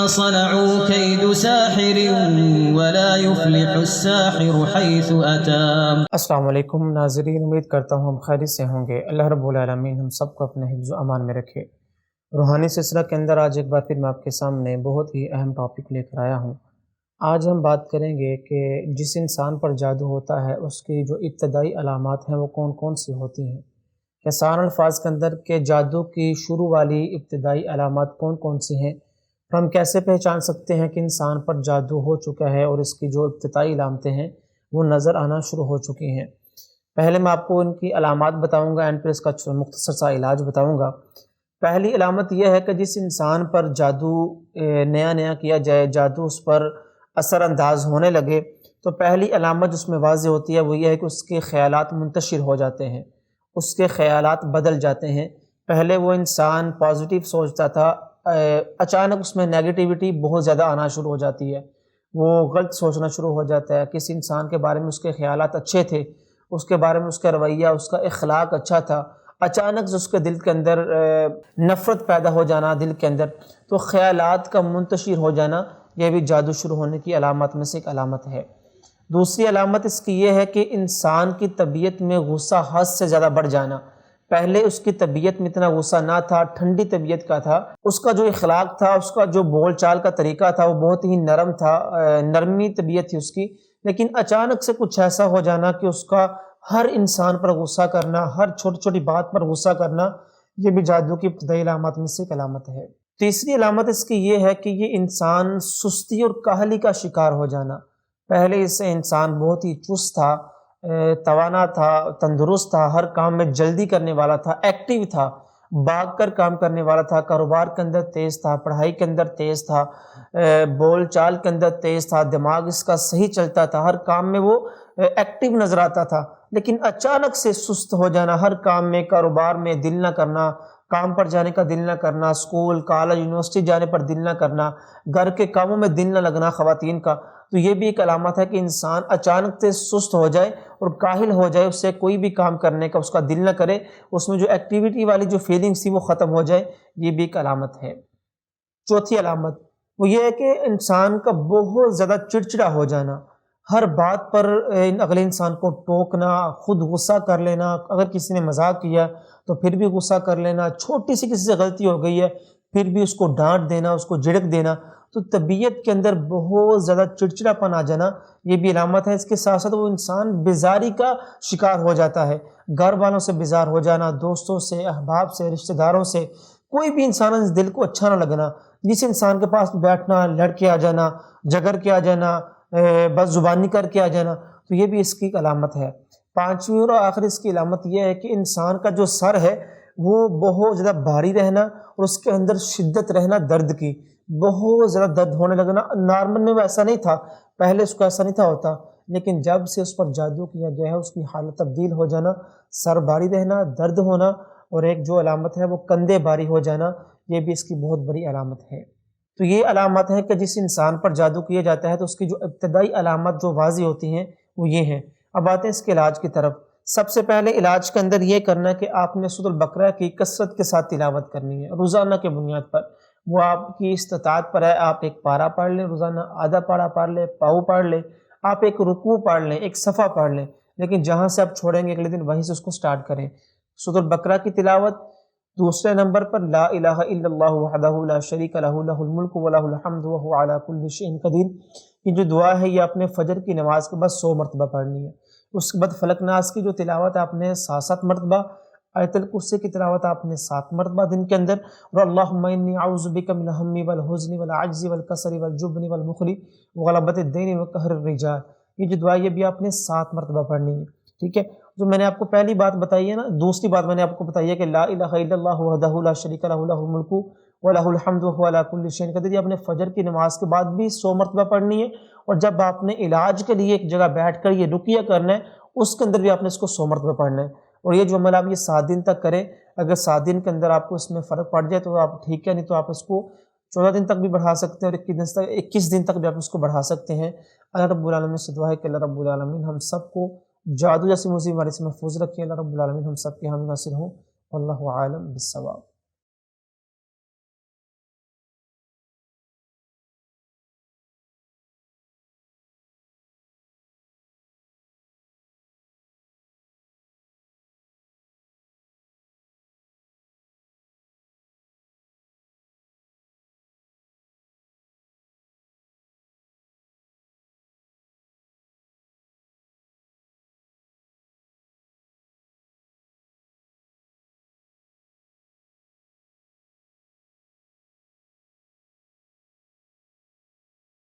صنعوا كيد ساحر ولا يفلح الساحر حيث أتى۔ السلام علیکم ناظرین، امید کرتا ہوں ہم خیریت سے ہوں گے۔ اللہ رب العالمین ہم سب کو اپنے حفظ و امان میں رکھے۔ روحانی سلسلہ کے اندر آج ایک بار پھر میں آپ کے سامنے بہت ہی اہم ٹاپک لے کر آیا ہوں۔ آج ہم بات کریں گے کہ جس انسان پر جادو ہوتا ہے اس کی جو ابتدائی علامات ہیں وہ کون کون سی ہوتی ہیں، کہ آسان الفاظ کے اندر کہ جادو کی شروع والی ابتدائی علامات کون کون سی ہیں، اور ہم کیسے پہچان سکتے ہیں کہ انسان پر جادو ہو چکا ہے اور اس کی جو ابتدائی علامتیں ہیں وہ نظر آنا شروع ہو چکی ہیں۔ پہلے میں آپ کو ان کی علامات بتاؤں گا، اینڈ پھر اس کا مختصر سا علاج بتاؤں گا۔ پہلی علامت یہ ہے کہ جس انسان پر جادو نیا کیا جائے، جادو اس پر اثر انداز ہونے لگے، تو پہلی علامت جس میں واضح ہوتی ہے وہ یہ ہے کہ اس کے خیالات منتشر ہو جاتے ہیں، اس کے خیالات بدل جاتے ہیں۔ پہلے وہ انسان پازیٹیو سوچتا تھا، اچانک اس میں نیگیٹیوٹی بہت زیادہ آنا شروع ہو جاتی ہے، وہ غلط سوچنا شروع ہو جاتا ہے۔ کسی انسان کے بارے میں اس کے خیالات اچھے تھے، اس کے بارے میں اس کا رویہ، اس کا اخلاق اچھا تھا، اچانک سے اس کے دل کے اندر نفرت پیدا ہو جانا، دل کے اندر تو خیالات کا منتشر ہو جانا، یہ بھی جادو شروع ہونے کی علامات میں سے ایک علامت ہے۔ دوسری علامت اس کی یہ ہے کہ انسان کی طبیعت میں غصہ حد سے زیادہ بڑھ جانا۔ پہلے اس کی طبیعت میں اتنا غصہ نہ تھا، ٹھنڈی طبیعت کا تھا، اس کا جو اخلاق تھا، اس کا جو بول چال کا طریقہ تھا وہ بہت ہی نرم تھا، نرمی طبیعت تھی اس کی، لیکن اچانک سے کچھ ایسا ہو جانا کہ اس کا ہر انسان پر غصہ کرنا، ہر چھوٹی چھوٹی بات پر غصہ کرنا، یہ بھی جادو کی ابتدائی علامات میں سے ایک علامت ہے۔ تیسری علامت اس کی یہ ہے کہ یہ انسان سستی اور کاہلی کا شکار ہو جانا۔ پہلے اس سے انسان بہت ہی چست تھا، توانا تھا، تندرست تھا، ہر کام میں جلدی کرنے والا تھا، ایکٹیو تھا، بھاگ کر کام کرنے والا تھا، کاروبار کے اندر تیز تھا، پڑھائی کے اندر تیز تھا، بول چال کے اندر تیز تھا، دماغ اس کا صحیح چلتا تھا، ہر کام میں وہ ایکٹیو نظر آتا تھا، لیکن اچانک سے سست ہو جانا، ہر کام میں، کاروبار میں دل نہ کرنا، کام پر جانے کا دل نہ کرنا، اسکول کالج یونیورسٹی جانے پر دل نہ کرنا، گھر کے کاموں میں دل نہ لگنا خواتین کا، تو یہ بھی ایک علامت ہے کہ انسان اچانک سے سست ہو جائے اور کاہل ہو جائے، اس سے کوئی بھی کام کرنے کا اس کا دل نہ کرے، اس میں جو ایکٹیویٹی والی جو فیلنگس تھی وہ ختم ہو جائے، یہ بھی ایک علامت ہے۔ چوتھی علامت وہ یہ ہے کہ انسان کا بہت زیادہ چڑچڑا ہو جانا، ہر بات پر اگلے انسان کو ٹوکنا، خود غصہ کر لینا، اگر کسی نے مذاق کیا تو پھر بھی غصہ کر لینا، چھوٹی سی کسی سے غلطی ہو گئی ہے پھر بھی اس کو ڈانٹ دینا، اس کو جھڑک دینا، تو طبیعت کے اندر بہت زیادہ چڑچڑا پن آ جانا، یہ بھی علامت ہے۔ اس کے ساتھ ساتھ وہ انسان بیزاری کا شکار ہو جاتا ہے، گھر والوں سے بیزار ہو جانا، دوستوں سے، احباب سے، رشتہ داروں سے، کوئی بھی انسان اس دل کو اچھا نہ لگنا، جس انسان کے پاس بیٹھنا، لڑ کے آ جانا، جھگڑ کے آ جانا، بد زبانی کر کے آ جانا، تو یہ بھی اس کی ایک علامت ہے۔ پانچویں اور آخری اس کی علامت یہ ہے کہ انسان کا جو سر ہے وہ بہت زیادہ بھاری رہنا اور اس کے اندر شدت رہنا درد کی، بہت زیادہ درد ہونے لگنا۔ نارمل میں وہ ایسا نہیں تھا، پہلے اس کو ایسا نہیں تھا ہوتا، لیکن جب سے اس پر جادو کیا گیا ہے اس کی حالت تبدیل ہو جانا، سر بھاری رہنا، درد ہونا، اور ایک جو علامت ہے وہ کندھے بھاری ہو جانا، یہ بھی اس کی بہت بڑی علامت ہے۔ تو یہ علامت ہے کہ جس انسان پر جادو کیا جاتا ہے تو اس کی جو ابتدائی علامت جو واضح ہوتی ہیں وہ یہ ہیں۔ اب آتے ہیں اس کے علاج کی طرف۔ سب سے پہلے علاج کے اندر یہ کرنا ہے کہ آپ نے سورۃ البقرہ کی کثرت کے ساتھ تلاوت کرنی ہے روزانہ کے بنیاد پر، وہ آپ کی استطاعت پر ہے، آپ ایک پارہ پڑھ لیں روزانہ، آدھا پارہ پڑھ لیں، پاؤ پڑھ لیں، آپ ایک رکوع پڑھ لیں، ایک صفحہ پڑھ لیں، لیکن جہاں سے آپ چھوڑیں گے اگلے دن وہیں سے اس کو سٹارٹ کریں۔ سورۃ البقرہ کی تلاوت، دوسرے نمبر پر لا الہ الا اللہ وحدہ لا شریک لہ لہ الملک ولہ الحمد وہو علی کل شیء قدیر، یہ جو دعا ہے یہ آپ نے فجر کی نماز کے بعد 100 مرتبہ پڑھنی ہے۔ اس کے بعد فلق ناس کی جو تلاوت آپ نے 7 مرتبہ، آیت الکرسی کی تلاوت آپ نے 7 مرتبہ دن کے اندر، اور اللہم انی اعوذ بک من الہم والحزن والعجز والکسل والجبن والبخل وغلبۃ الدین وقہر الرجال، یہ جو دعا یہ بھی آپ نے 7 مرتبہ پڑھنی ہے، ٹھیک ہے۔ جو میں نے آپ کو پہلی بات بتائی ہے نا، دوسری بات میں نے آپ کو بتائی ہے کہ لا الہ الا اللہ وحدہ لا شریک لہ لہ الملک ولہ الحمد وہو علی کل شیء قدیر، یہ آپ نے فجر کی نماز کے بعد بھی 100 مرتبہ پڑھنی ہے، اور جب آپ نے علاج کے لیے ایک جگہ بیٹھ کر یہ رقیہ کرنا ہے اس کے اندر بھی آپ نے اس کو 100 مرتبہ پڑھنا ہے، اور یہ جو عمل آپ یہ 7 دن تک کریں، اگر 7 دن کے اندر آپ کو اس میں فرق پڑ جائے تو آپ ٹھیک ہے، نہیں تو آپ اس کو 14 دن تک بھی بڑھا سکتے ہیں، اور 21 دن تک بھی آپ اس کو بڑھا سکتے ہیں۔ اللہ رب العالمین سے دعا ہے کہ اللہ رب العالمین ہم سب کو جادو جیسی مصیبت سے محفوظ رکھے، اللہ رب العالمین ہم سب کے حامی ناصر ہوں، واللہ عالم بالصواب۔